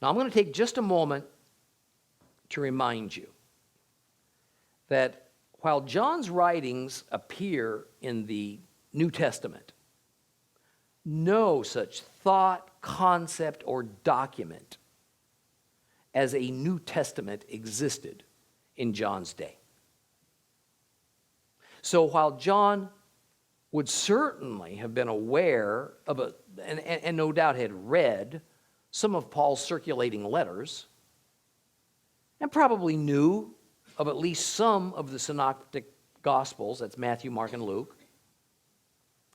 Now, I'm going to take just a moment to remind you that while John's writings appear in the New Testament, no such thought, concept, or document as a New Testament existed in John's day. So while John would certainly have been aware of and no doubt had read some of Paul's circulating letters, and probably knew of at least some of the synoptic gospels, that's Matthew, Mark, and Luke,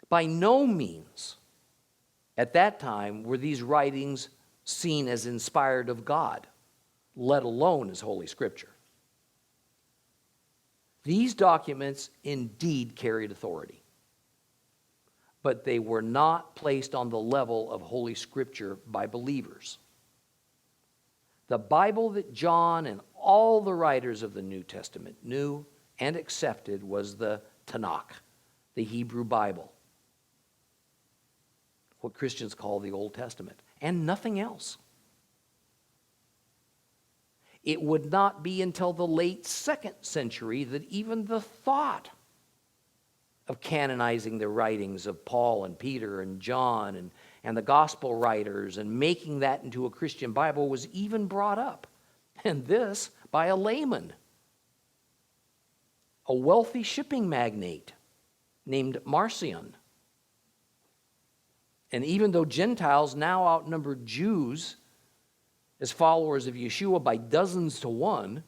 by no means at that time were these writings seen as inspired of God, let alone as Holy Scripture. These documents indeed carried authority, but they were not placed on the level of Holy Scripture by believers. The Bible that John and all the writers of the New Testament knew and accepted was the Tanakh, the Hebrew Bible, what Christians call the Old Testament, and nothing else. It would not be until the late 2nd century that even the thought of canonizing the writings of Paul and Peter and John and the gospel writers and making that into a Christian Bible was even brought up. And this by a layman, a wealthy shipping magnate named Marcion. And even though Gentiles now outnumbered Jews as followers of Yeshua by dozens to one,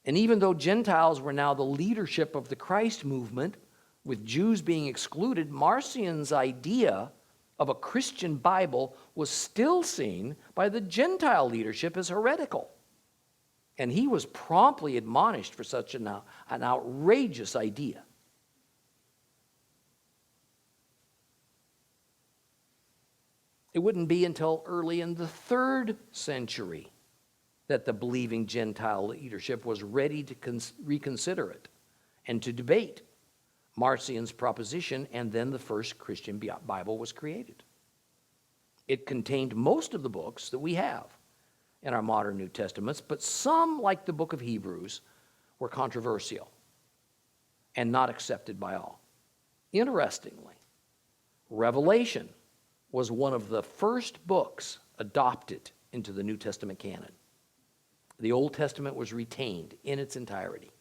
and even though Gentiles were now the leadership of the Christ movement, with Jews being excluded, Marcion's idea of a Christian Bible was still seen by the Gentile leadership as heretical. And he was promptly admonished for such an outrageous idea. It wouldn't be until early in the 3rd century that the believing Gentile leadership was ready to reconsider it and to debate Marcion's proposition, and then the first Christian Bible was created. It contained most of the books that we have in our modern New Testaments, but some, like the book of Hebrews, were controversial and not accepted by all. Interestingly, Revelation was one of the first books adopted into the New Testament canon. The Old Testament was retained in its entirety.